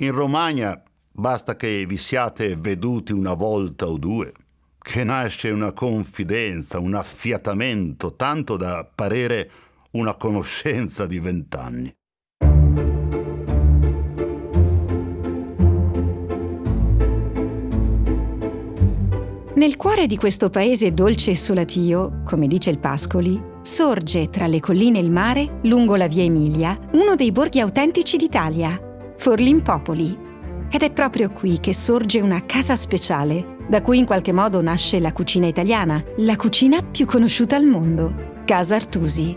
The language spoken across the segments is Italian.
In Romagna basta che vi siate veduti una volta o due, che nasce una confidenza, un affiatamento, tanto da parere una conoscenza di 20 anni. Nel cuore di questo paese dolce e solatio, come dice il Pascoli, sorge tra le colline e il mare, lungo la via Emilia, uno dei borghi autentici d'Italia, Forlimpopoli. Ed è proprio qui che sorge una casa speciale, da cui in qualche modo nasce la cucina italiana, la cucina più conosciuta al mondo, Casa Artusi,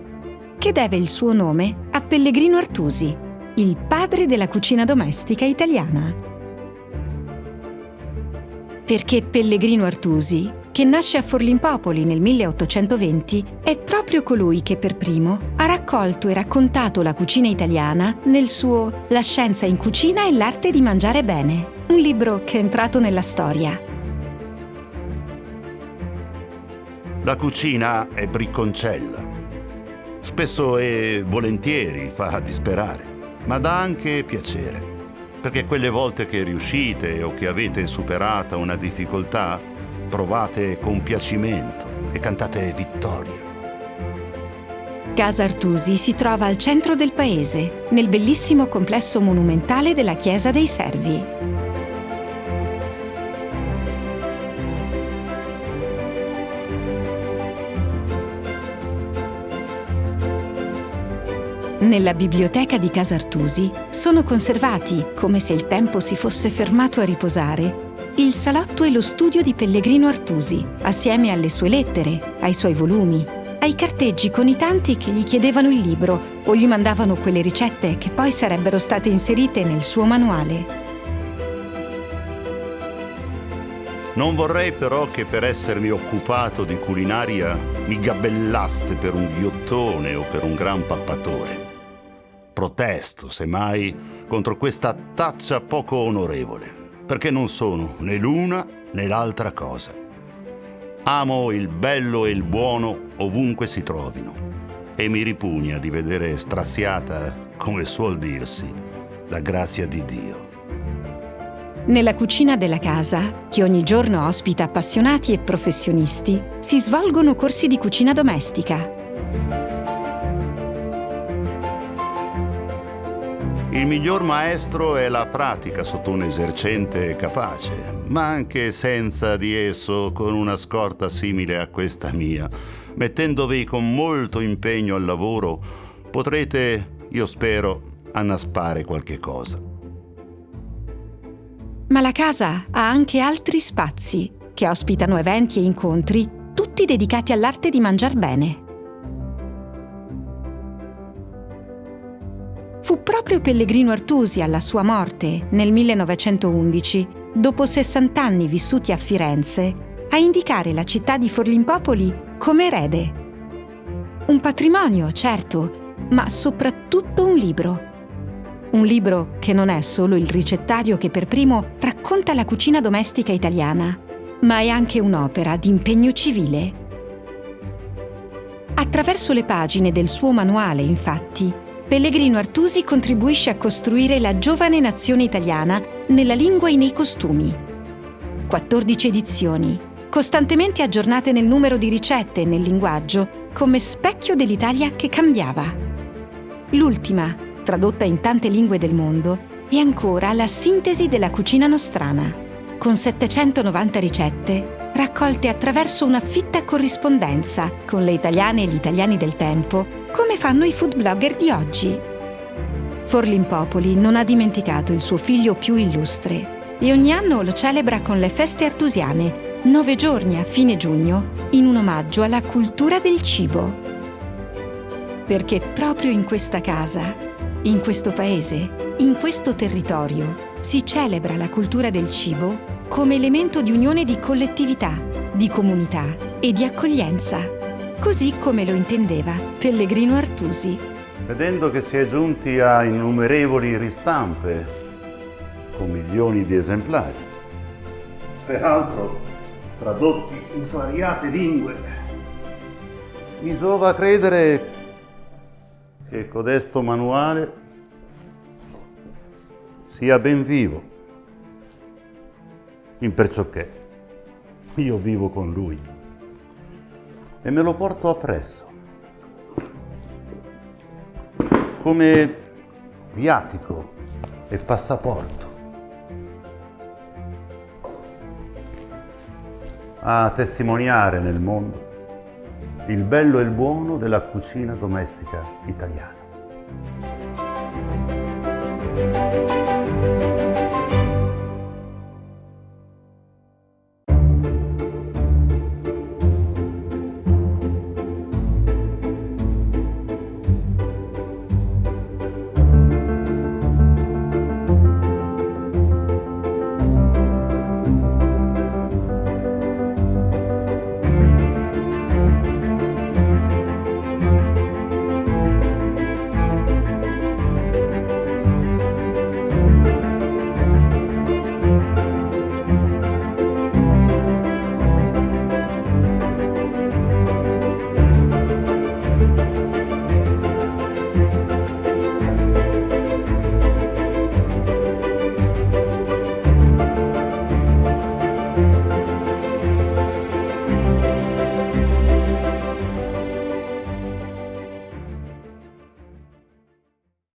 che deve il suo nome a Pellegrino Artusi, il padre della cucina domestica italiana. Perché Pellegrino Artusi, che nasce a Forlimpopoli nel 1820, è proprio colui che per primo ha raccolto e raccontato la cucina italiana nel suo La scienza in cucina e l'arte di mangiare bene, un libro che è entrato nella storia. La cucina è bricconcella. Spesso e volentieri fa disperare, ma dà anche piacere. Perché quelle volte che riuscite o che avete superata una difficoltà, provate compiacimento e cantate vittoria. Casa Artusi si trova al centro del paese, nel bellissimo complesso monumentale della Chiesa dei Servi. Nella biblioteca di Casa Artusi sono conservati, come se il tempo si fosse fermato a riposare, il salotto e lo studio di Pellegrino Artusi, assieme alle sue lettere, ai suoi volumi, ai carteggi con i tanti che gli chiedevano il libro o gli mandavano quelle ricette che poi sarebbero state inserite nel suo manuale. Non vorrei però che per essermi occupato di culinaria mi gabellaste per un ghiottone o per un gran pappatore. Protesto, semmai, contro questa taccia poco onorevole, perché non sono né l'una né l'altra cosa. Amo il bello e il buono ovunque si trovino e mi ripugna di vedere straziata, come suol dirsi, la grazia di Dio. Nella cucina della casa, che ogni giorno ospita appassionati e professionisti, si svolgono corsi di cucina domestica. Il miglior maestro è la pratica sotto un esercente capace, ma anche senza di esso, con una scorta simile a questa mia. Mettendovi con molto impegno al lavoro, potrete, io spero, annaspare qualche cosa. Ma la casa ha anche altri spazi, che ospitano eventi e incontri, tutti dedicati all'arte di mangiar bene. Fu proprio Pellegrino Artusi, alla sua morte, nel 1911, dopo 60 anni vissuti a Firenze, a indicare la città di Forlimpopoli come erede. Un patrimonio, certo, ma soprattutto un libro. Un libro che non è solo il ricettario che per primo racconta la cucina domestica italiana, ma è anche un'opera di impegno civile. Attraverso le pagine del suo manuale, infatti, Pellegrino Artusi contribuisce a costruire la giovane nazione italiana nella lingua e nei costumi. 14 edizioni, costantemente aggiornate nel numero di ricette e nel linguaggio, come specchio dell'Italia che cambiava. L'ultima, tradotta in tante lingue del mondo, è ancora la sintesi della cucina nostrana, con 790 ricette raccolte attraverso una fitta corrispondenza con le italiane e gli italiani del tempo, come fanno i food blogger di oggi. Forlimpopoli non ha dimenticato il suo figlio più illustre e ogni anno lo celebra con le feste artusiane, 9 giorni a fine giugno, in un omaggio alla cultura del cibo. Perché proprio in questa casa, in questo paese, in questo territorio, si celebra la cultura del cibo come elemento di unione di collettività, di comunità e di accoglienza, così come lo intendeva Pellegrino Artusi. Vedendo che si è giunti a innumerevoli ristampe, con milioni di esemplari, peraltro tradotti in svariate lingue, mi giova credere che codesto manuale sia ben vivo, imperciò che io vivo con lui e me lo porto appresso, come viatico e passaporto, a testimoniare nel mondo il bello e il buono della cucina domestica italiana.